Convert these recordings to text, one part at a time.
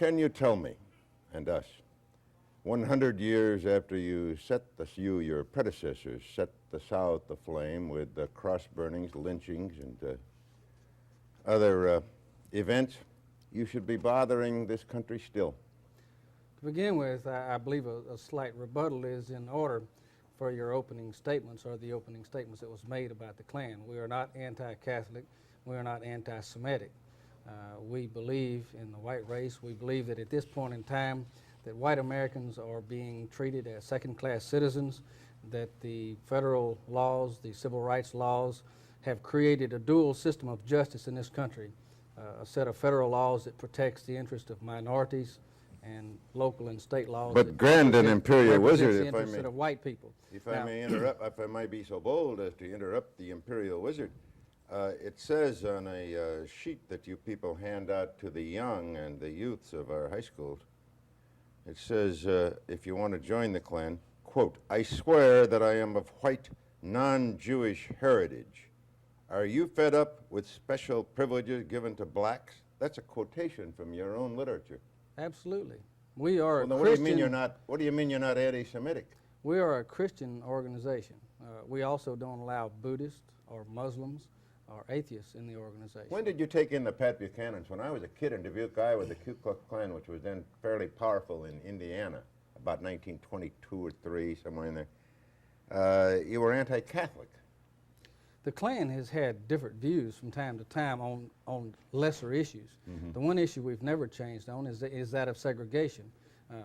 Can you tell me, and us, 100 years after you your predecessors set the South aflame with cross burnings, lynchings, and other events, you should be bothering this country still? To begin with, I believe a slight rebuttal is in order for your opening statements or the opening statements that was made about the Klan. We are not anti-Catholic. We are not anti-Semitic. We believe in the white race. We believe that at this point in time that white Americans are being treated as second-class citizens, that the federal laws, the civil rights laws, have created a dual system of justice in this country, a set of federal laws that protects the interest of minorities and local and state laws. But grand and imperial wizard, if I may, of white people. If I may interrupt, if I might be so bold as to interrupt the imperial wizard, it says on a sheet that you people hand out to the young and the youths of our high schools, it says, if you want to join the Klan, quote, "I swear that I am of white, non-Jewish heritage. Are you fed up with special privileges given to blacks?" That's a quotation from your own literature. Absolutely. We are well, a what Christian. What do you mean you're not anti-Semitic? We are a Christian organization. We also don't allow Buddhists or Muslims or atheists in the organization. When did you take in the Pat Buchanans? When I was a kid in Dubuque, Iowa, the Ku Klux Klan, which was then fairly powerful in Indiana, about 1922 or 3, somewhere in there, you were anti-Catholic. The Klan has had different views from time to time on lesser issues. Mm-hmm. The one issue we've never changed on is that of segregation.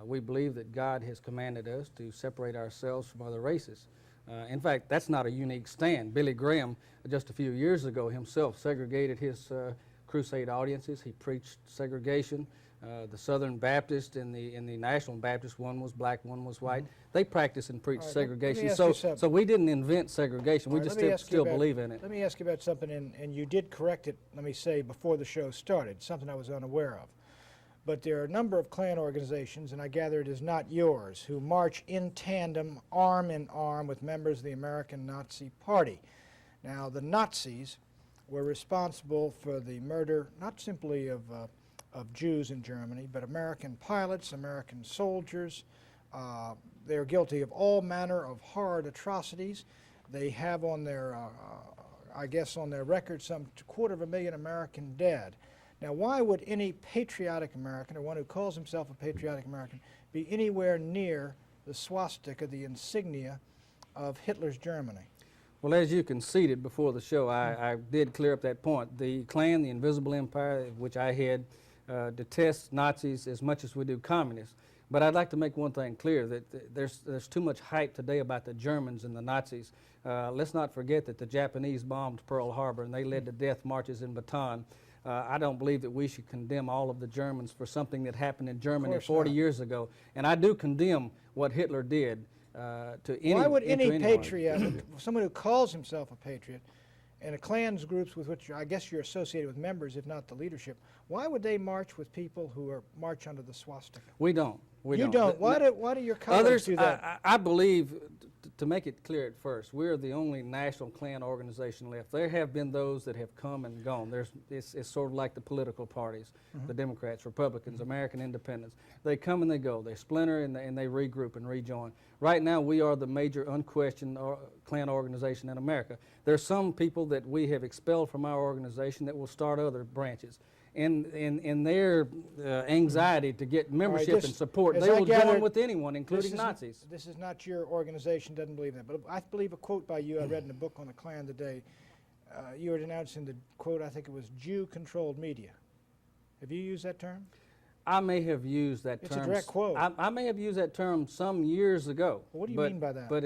We believe that God has commanded us to separate ourselves from other races. In fact, that's not a unique stand. Billy Graham, just a few years ago, himself segregated his crusade audiences. He preached segregation. The Southern Baptist and the National Baptist, one was black, one was white. Mm-hmm. They practiced and preached segregation. So we didn't invent segregation. We just still believe in it. Let me ask you about something, and you did correct it, let me say, before the show started, something I was unaware of. But there are a number of Klan organizations, and I gather it is not yours, who march in tandem, arm in arm, with members of the American Nazi Party. Now, the Nazis were responsible for the murder, not simply of Jews in Germany, but American pilots, American soldiers. They're guilty of all manner of horrid atrocities. They have on their, I guess on their record, some 250,000 American dead. Now, why would any patriotic American, or one who calls himself a patriotic American, be anywhere near the swastika, the insignia of Hitler's Germany? Well, as you conceded before the show, I did clear up that point. The Klan, the Invisible Empire, which I head, detests Nazis as much as we do communists. But I'd like to make one thing clear, that there's too much hype today about the Germans and the Nazis. Let's not forget that the Japanese bombed Pearl Harbor and they led to death marches in Bataan. I don't believe that we should condemn all of the Germans for something that happened in Germany 40 years ago. And I do condemn what Hitler did to anyone. Why would any patriot, someone who calls himself a patriot, and a Klan's groups with which I guess you're associated with members, if not the leadership, why would they march with people who march under the swastika? We don't. You don't. Why do your colleagues do that? I believe, to make it clear at first, we're the only national Klan organization left. There have been those that have come and gone. It's sort of like the political parties, the Democrats, Republicans, American independents. They come and they go. They splinter and they regroup and rejoin. Right now, we are the major unquestioned Klan organization in America. There's some people that we have expelled from our organization that will start other branches. In their anxiety to get membership and support, they will join with anyone, including Nazis. This is not your organization, doesn't believe that. But I believe a quote by you I read in a book on the Klan today. You were denouncing the quote, I think it was Jew-controlled media. Have you used that term? I may have used that term. It's a direct quote. I may have used that term some years ago. Well, what do you mean by that? But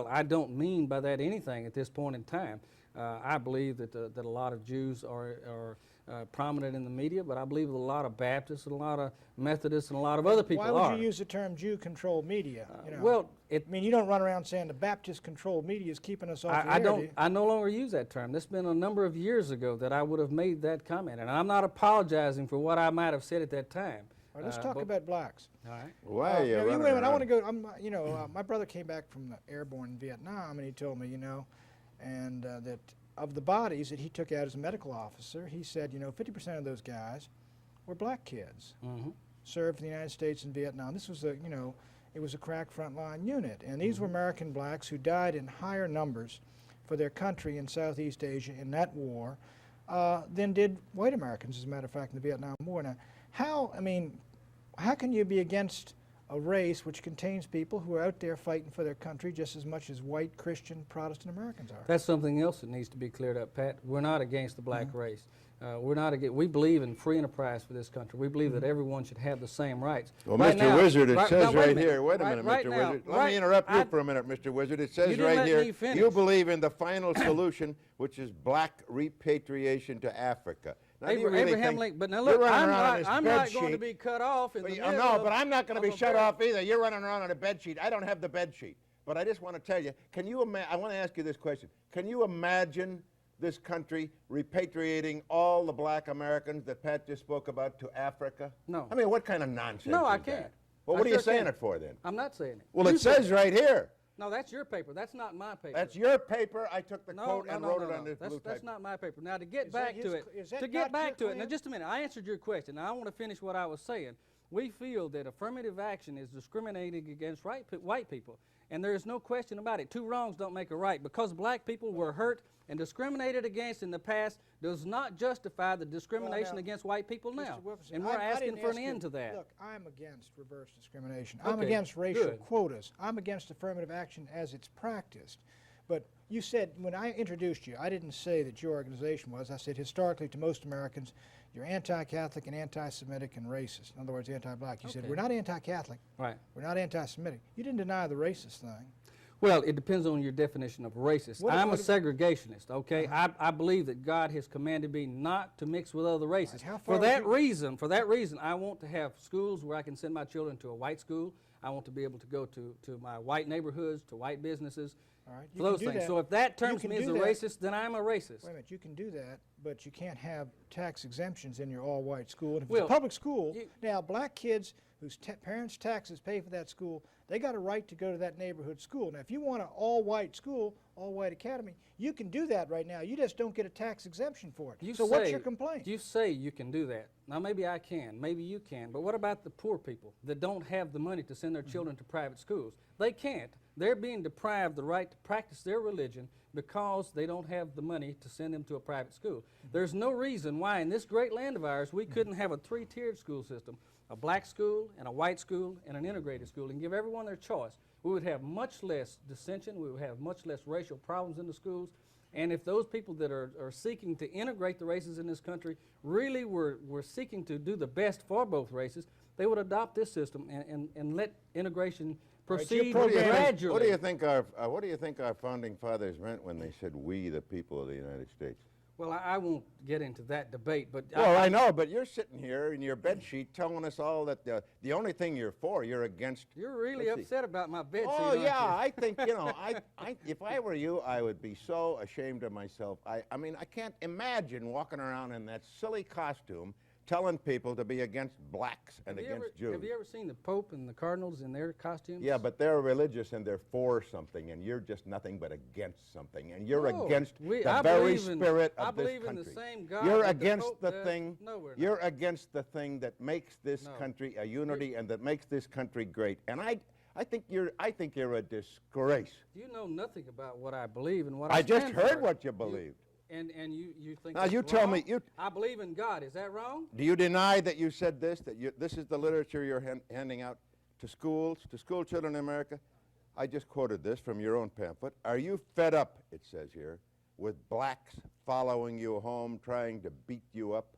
I don't mean by that anything at this point in time. I believe that a lot of Jews are prominent in the media, but I believe that a lot of Baptists and a lot of Methodists and a lot of other people are. Why would you use the term Jew-controlled media? I mean, you don't run around saying the Baptist-controlled media is keeping us off the air, do you? I no longer use that term. It's been a number of years ago that I would have made that comment, and I'm not apologizing for what I might have said at that time. All right, let's talk about blacks. All right. Why? Wait a minute. I want to go. My brother came back from the airborne in Vietnam, and he told me, and that of the bodies that he took out as a medical officer, he said, 50% of those guys were black kids. Mm-hmm. served in the United States and Vietnam. This was a, you know, it was a crack frontline unit. And these were American blacks who died in higher numbers for their country in Southeast Asia in that war than did white Americans, as a matter of fact, in the Vietnam War. Now, how can you be against a race which contains people who are out there fighting for their country just as much as white, Christian, Protestant Americans are? That's something else that needs to be cleared up, Pat. We're not against the black race. We're not against, we believe in free enterprise for this country. We believe that everyone should have the same rights. Well, Right Mr. now- Wizard, it right- says now, right here, wait a minute, right Mr. now, Wizard. Let me interrupt you for a minute, Mr. Wizard. It says didn't right let me here, finish. you believe in the final solution, which is black repatriation to Africa. Now, do you really Abraham think Lincoln, but now you're look, running I'm around on not, this I'm bed not going to sheet? be cut off in the middle No, but I'm not going to be of a shut very- off either. You're running around on a bed sheet. I don't have the bed sheet. But I just want to tell you, I want to ask you this question. Can you imagine this country repatriating all the black Americans that Pat just spoke about to Africa? No. I mean, what kind of nonsense No, I is can't. that? Well, I what are you sure saying can't. it for then? I'm not saying it. Well, You it said says right here. No, that's your paper. That's not my paper. That's your paper. I took the No, quote no, and no, wrote no, it on no. this blue That's type. not my paper. Now, to get Is that back to his it, cl- is that to not get back your to it, now claim? just a minute, I answered your question. Now, I want to finish what I was saying. We feel that affirmative action is discriminating against white people, and there is no question about it. Two wrongs don't make a right. Because black people were hurt and discriminated against in the past does not justify the discrimination now, against white people now. Mr. Wilkerson, And we're I asking didn't for an ask you- end to that. Look, I'm against reverse discrimination. I'm Okay, against racial good. quotas. I'm against affirmative action as it's practiced. But you said, when I introduced you, I didn't say that your organization was. I said historically to most Americans, you're anti-Catholic and anti-Semitic and racist. In other words, anti-black. You said, Okay. we're not anti-Catholic. Right. We're not anti-Semitic. You didn't deny the racist thing. Well, it depends on your definition of racist. What- I'm a what- segregationist, okay? I believe that God has commanded me not to mix with other races. How For far that would reason, I want to have schools where I can send my children to a white school. I want to be able to go to my white neighborhoods, to white businesses, All right. for those can do things. that. So if that You terms can me as do a that. racist, then I'm a racist. Wait a minute, you can do that, but you can't have tax exemptions in your all-white school. And if Well, it's a public school, you- now black kids whose parents' taxes pay for that school, they got a right to go to that neighborhood school. Now, if you want an all-white school, all-white academy, you can do that right now. You just don't get a tax exemption for it. So what's your complaint? You say you can do that. Now, maybe I can, maybe you can, but what about the poor people that don't have the money to send their children to private schools? They can't. They're being deprived the right to practice their religion because they don't have the money to send them to a private school. There's no reason why in this great land of ours we couldn't have a three-tiered school system, a black school and a white school and an integrated school, and give everyone their choice. We would have much less dissension, we would have much less racial problems in the schools, and if those people that are seeking to integrate the races in this country really were seeking to do the best for both races, they would adopt this system and let integration proceed gradually. What do you think our founding fathers meant when they said "we, the people of the United States"? Well, I won't get into that debate, but Well, I know, but you're sitting here in your bed sheet telling us all that the only thing you're for, you're against. you're really Let's see. upset about my bed sheet, Oh aren't yeah, you? I think if I were you, I would be so ashamed of myself. I mean, I can't imagine walking around in that silly costume, telling people to be against blacks and against Jews. Have you ever seen the Pope and the Cardinals in their costumes? Yeah, but they're religious and they're for something, and you're just nothing but against something, and you're No, against I the very believe in- spirit I of this believe in country. the same God You're that the against Pope the does. thing. No, we're not. You're against the thing that makes this No. country a unity and that makes this country great. And I think you're a disgrace. You know nothing about what I believe and what I I just stand heard for. what you believed. And you think Now, that's you tell me, wrong? I believe in God. Is that wrong? Do you deny that you said this? This is the literature you're handing out to schools, to school children in America? I just quoted this from your own pamphlet. Are you fed up, it says here, with blacks following you home, trying to beat you up?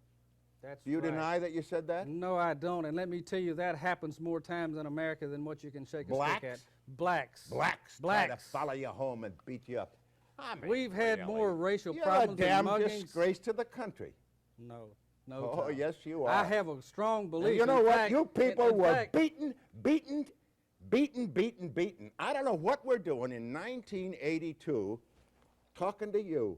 That's Do you right. deny that you said that? No, I don't. And let me tell you, that happens more times in America than what you can shake a stick at. Blacks? Blacks. Try to follow you home and beat you up. I mean, We've had really? more racial You're problems a damn and muggings. disgrace to the country. No, Oh, Tom. yes, you are. I have a strong And belief. you know in what? fact, You people in were fact, beaten. I don't know what we're doing in 1982 talking to you.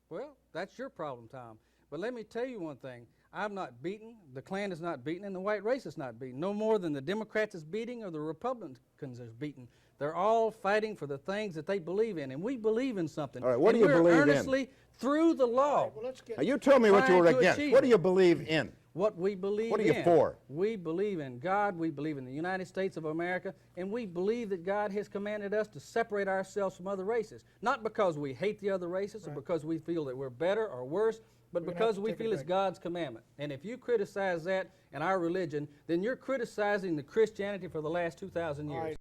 Well, that's your problem, Tom. But let me tell you one thing. I'm not beaten, the Klan is not beaten, and the white race is not beaten. No more than the Democrats is beating or the Republicans is beaten. They're all fighting for the things that they believe in, and we believe in something. All right, what and do you we're believe in? earnestly, through the law. Well, let's get Now, you told me what you Trying were to against. achieve What do it. you believe in? what we believe in. What are you for? We believe in God, we believe in the United States of America, and we believe that God has commanded us to separate ourselves from other races. Not because we hate the other races or because we feel that we're better or worse, but because we feel it's God's commandment. And if you criticize that and our religion, then you're criticizing the Christianity for the last 2,000 years.